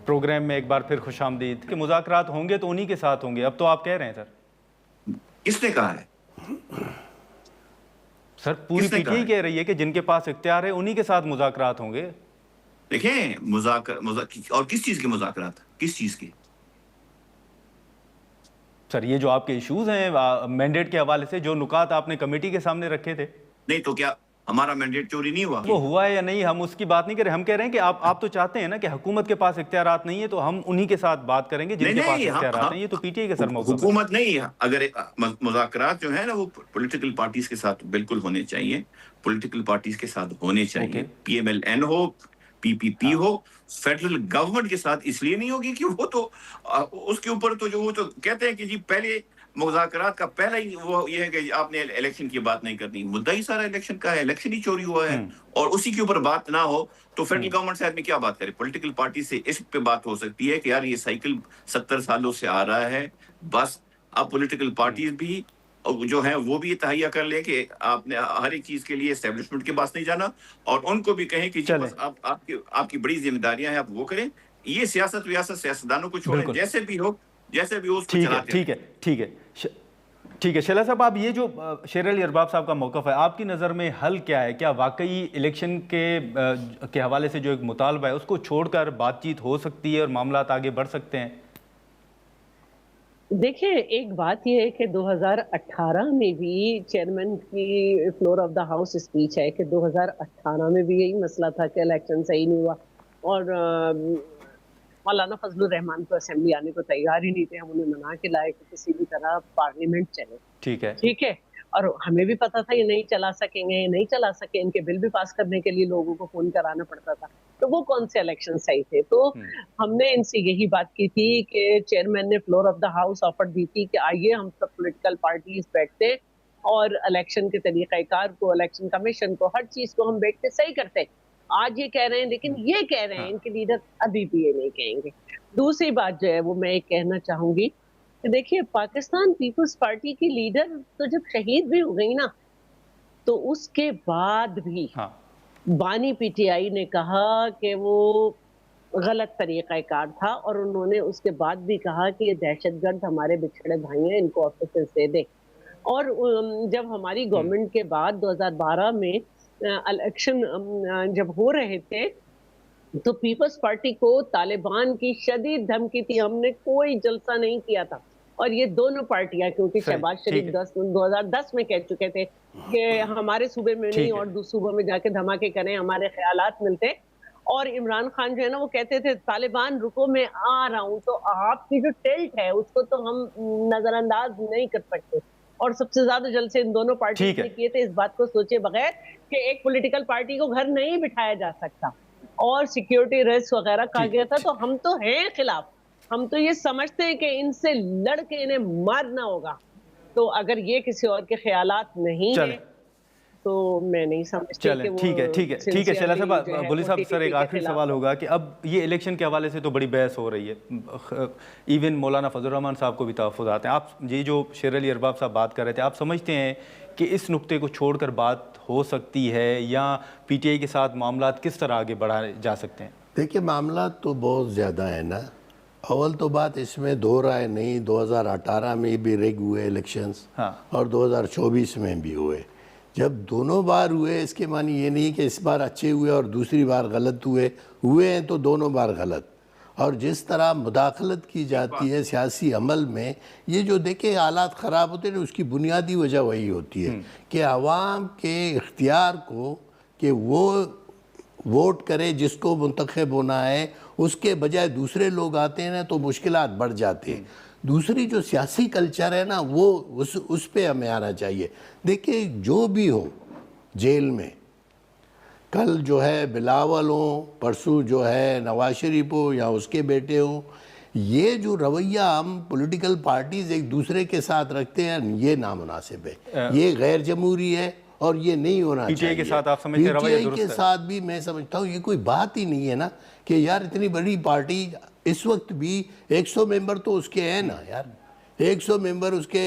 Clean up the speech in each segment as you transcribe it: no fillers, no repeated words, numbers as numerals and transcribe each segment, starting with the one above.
Programme میں ایک بار پھر خوش آمدید. کہ مذاکرات ہوں گے تو انہی کے ساتھ ہوں گے, اب تو آپ کہہ رہے ہیں سر. کس نے کہا ہے؟ سر پوری پی ٹی آئی کہہ رہی ہے کہ جن کے پاس اختیار ہے انہی کے ساتھ مذاکرات ہوں گے. دیکھیں اور کس چیز کے مذاکرات, کس چیز کے؟ سر یہ جو آپ کے ایشوز ہیں مینڈیٹ کے حوالے سے, جو نکات آپ نے کمیٹی کے سامنے رکھے تھے. نہیں تو کیا ہمارا مینڈیٹ چوری نہیں ہوا؟ وہ ہوا ہے یا نہیں ہم اس کی بات نہیں کر رہے, ہم کہہ رہے ہیں کہ آپ تو چاہتے ہیں نا کہ حکومت کے پاس اختیارات نہیں ہے تو ہم انہی کے ساتھ بات کریں گے جن کے پاس اختیارات ہیں. یہ تو پی ٹی آئی کے سر موقف ہے. حکومت نہیں ہے, اگر مذاکرات جو ہیں نا وہ پولیٹیکل پارٹیز کے ساتھ بالکل ہونے چاہیے, پولیٹیکل پارٹیز کے ساتھ ہونے چاہیے. پی ایم ایل این ہو, پی پی پی ہو, فیڈرل گورنمنٹ کے ساتھ اس لیے نہیں ہوگی کہ وہ تو اس کے اوپر تو جو وہ تو کہتے ہیں کہ جی پہلے مذاکرات کا پہلا ہی وہ یہ ہے کہ آپ نے الیکشن کی بات نہیں کرنی. مدعا ہی سارا الیکشن کا ہے, الیکشن ہی چوری ہوا ہے اور اسی کے اوپر بات نہ ہو تو فیڈرل گورنمنٹ سے آدمی کیا بات کرے؟ پولیٹیکل پارٹی سے اس پہ بات ہو سکتی ہے کہ یار یہ سائیکل 70 سالوں سے آ رہا ہے, بس اب پولیٹیکل پارٹیز بھی جو ہیں وہ بھی تہیا کر لیں کہ آپ نے ہر ایک چیز کے لیے اسٹیبلشمنٹ کے پاس نہیں جانا, اور ان کو بھی کہیں کہ جی بس آپ کی بڑی ذمہ داریاں ہیں, آپ وہ کریں. یہ سیاست ویاست سیاستدانوں کو چھوڑیں, جیسے بھی ہو اس کو چلاتے ہیں. ٹھیک ہے شیلا صاحب, آپ یہ جو شیر علی ارباب صاحب کا موقف ہے, آپ کی نظر میں حل کیا ہے؟ کیا واقعی الیکشن کے حوالے سے جو ایک مطالبہ ہے اس کو چھوڑ کر بات چیت ہو سکتی ہے اور معاملات آگے بڑھ سکتے ہیں؟ دیکھیں ایک بات یہ ہے کہ 2018 میں بھی چیئرمین کی floor of the house speech ہے کہ 2018 میں بھی یہی مسئلہ تھا کہ الیکشن صحیح نہیں ہوا اور مولانا فضل الرحمان کو اسمبلی آنے کو تیار ہی نہیں تھے. ہم انہیں منا کے لائے کہ کسی بھی طرح پارلیمنٹ چلے. ٹھیک ہے, اور ہمیں بھی پتا تھا یہ نہیں چلا سکیں گے, ان کے بل بھی پاس کرنے کے لیے لوگوں کو فون کرانا پڑتا تھا. تو وہ کون سے الیکشن صحیح تھے؟ تو ہم نے ان سے یہی بات کی تھی کہ چیئرمین نے floor of the house offer دی تھی کہ آئیے ہم سب پولیٹیکل پارٹیز بیٹھتے اور الیکشن کے طریقہ کار کو, الیکشن کمیشن کو, ہر چیز کو ہم بیٹھ کے صحیح کرتے. آج یہ کہہ رہے ہیں, لیکن یہ کہہ رہے ہیں ان کے لیڈر ابھی بھی یہ نہیں کہیں گے. دوسری بات جو ہے وہ میں ایک کہنا چاہوں گی کہ دیکھیے پاکستان پیپلز پارٹی کی لیڈر تو جب شہید بھی ہو گئی نا, تو اس کے بعد بھی بانی پی ٹی آئی نے کہا کہ وہ غلط طریقہ کار تھا, اور انہوں نے اس کے بعد بھی کہا کہ یہ دہشت گرد ہمارے بچھڑے بھائی ہیں, ان کو آفیسز دے دیں. اور جب ہماری گورنمنٹ کے بعد 2012 میں الیکشن جب ہو رہے تھے تو پیپلز پارٹی کو طالبان کی شدید دھمکی تھی, ہم نے کوئی جلسہ نہیں کیا تھا. اور یہ دونوں پارٹیاں, کیونکہ شہباز شریف 2010 میں کہہ چکے تھے کہ ہمارے صوبے میں نہیں اور دوسرے صوبوں میں جا کے دھماکے کریں, ہمارے خیالات ملتے. اور عمران خان جو ہے نا وہ کہتے تھے طالبان رکو میں آ رہا ہوں. تو آپ کی جو ٹلٹ ہے اس کو تو ہم نظر انداز نہیں کر سکتے. اور سب سے زیادہ جلسے ان دونوں پارٹیز نے کیے تھے اس بات کو سوچے بغیر کہ ایک پولیٹیکل پارٹی کو گھر نہیں بٹھایا جا سکتا, اور سیکیورٹی رسک وغیرہ کہا گیا تھا. تو ہم تو ہیں خلاف, ہم تو یہ سمجھتے ہیں کہ ان سے لڑ کے انہیں مارنا ہوگا. تو اگر یہ کسی اور کے خیالات نہیں ہیں تو میں نہیں سمجھتی کہ وہ ٹھیک ہے شیلا صاحب. بولی صاحب سر ایک آخری سوال ہوگا کہ اب یہ الیکشن کے حوالے سے تو بڑی بحث ہو رہی ہے, ایون مولانا فضل الرحمان صاحب کو بھی تحفظات ہیں. آپ یہ جو شیر علی ارباب صاحب بات کر رہے تھے, آپ سمجھتے ہیں کہ اس نقطے کو چھوڑ کر بات ہو سکتی ہے یا پی ٹی آئی کے ساتھ معاملات کس طرح آگے بڑھائے جا سکتے ہیں؟ دیکھیں معاملات تو بہت زیادہ ہیں نا. اول تو بات اس میں دو رائے نہیں, 2018 میں بھی ریگ ہوئے الیکشنز اور 2024 میں بھی ہوئے. جب دونوں بار ہوئے اس کے معنی یہ نہیں کہ اس بار اچھے ہوئے اور دوسری بار غلط ہوئے ہیں تو دونوں بار غلط. اور جس طرح مداخلت کی جاتی ہے سیاسی عمل میں, یہ جو دیکھیں حالات خراب ہوتے ہیں اس کی بنیادی وجہ وہی ہوتی ہے کہ عوام کے اختیار کو کہ وہ ووٹ کرے جس کو منتخب ہونا ہے, اس کے بجائے دوسرے لوگ آتے ہیں نا تو مشکلات بڑھ جاتے ہیں. دوسری جو سیاسی کلچر ہے نا وہ اس پہ ہمیں آنا چاہیے. دیکھیں جو بھی ہو جیل میں, کل جو ہے بلاول ہوں, پرسوں جو ہے نواز شریف ہو یا اس کے بیٹے ہوں, یہ جو رویہ ہم پولیٹیکل پارٹیز ایک دوسرے کے ساتھ رکھتے ہیں یہ نامناسب ہے, یہ غیر جمہوری ہے اور یہ نہیں ہونا چاہیے. پی ٹی آئی کے ساتھ آپ سمجھتے ہیں رویہ درست ہے؟ پی ٹی آئی کے ساتھ بھی میں سمجھتا ہوں یہ کوئی بات ہی نہیں ہے نا کہ یار اتنی بڑی پارٹی اس وقت بھی 100 ممبر تو اس کے ہیں نا یار, 100 ممبر اس کے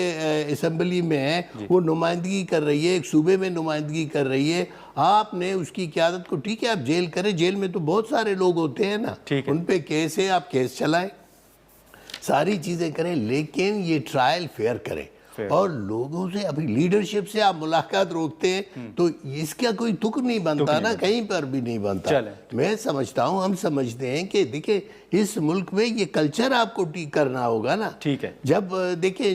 اسمبلی میں ہیں, وہ نمائندگی کر رہی ہے, ایک صوبے میں نمائندگی کر رہی ہے. آپ نے اس کی قیادت کو، ٹھیک ہے آپ جیل کریں، جیل میں تو بہت سارے لوگ ہوتے ہیں نا، ان پہ کیس ہے، آپ کیس چلائیں، ساری چیزیں کریں، لیکن یہ ٹرائل فیئر کریں، اور لوگوں سے، ابھی لیڈرشپ سے آپ ملاقات روکتے ہیں تو اس کا کوئی تک نہیں بنتا نا، کہیں پر بھی نہیں بنتا۔ میں سمجھتا ہوں، ہم سمجھتے ہیں کہ دیکھیں اس ملک میں یہ کلچر آپ کو ٹھیک کرنا ہوگا نا۔ ٹھیک ہے، جب دیکھیں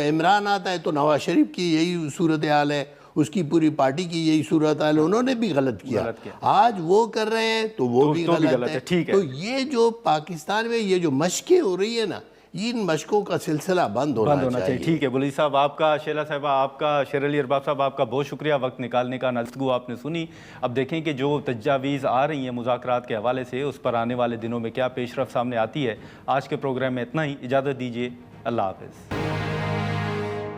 عمران آتا ہے تو نواز شریف کی یہی صورتحال ہے، اس کی پوری پارٹی کی یہی صورتحال ہے، انہوں نے بھی غلط کیا، آج وہ کر رہے ہیں تو وہ بھی غلط ہے۔ تو یہ جو پاکستان میں یہ جو مشقیں ہو رہی ہے نا، ان مشقوں کا سلسلہ بند ہونا چاہیے۔ ٹھیک ہے بلوچ صاحب، آپ کا، شیلا صاحبہ آپ کا، شیر علی ارباب صاحب آپ کا بہت شکریہ، وقت نکالنے کا، گفتگو آپ نے سنی۔ اب دیکھیں کہ جو تجاویز آ رہی ہیں مذاکرات کے حوالے سے، اس پر آنے والے دنوں میں کیا پیش رفت سامنے آتی ہے۔ آج کے پروگرام میں اتنا ہی، اجازت دیجیے، اللہ حافظ۔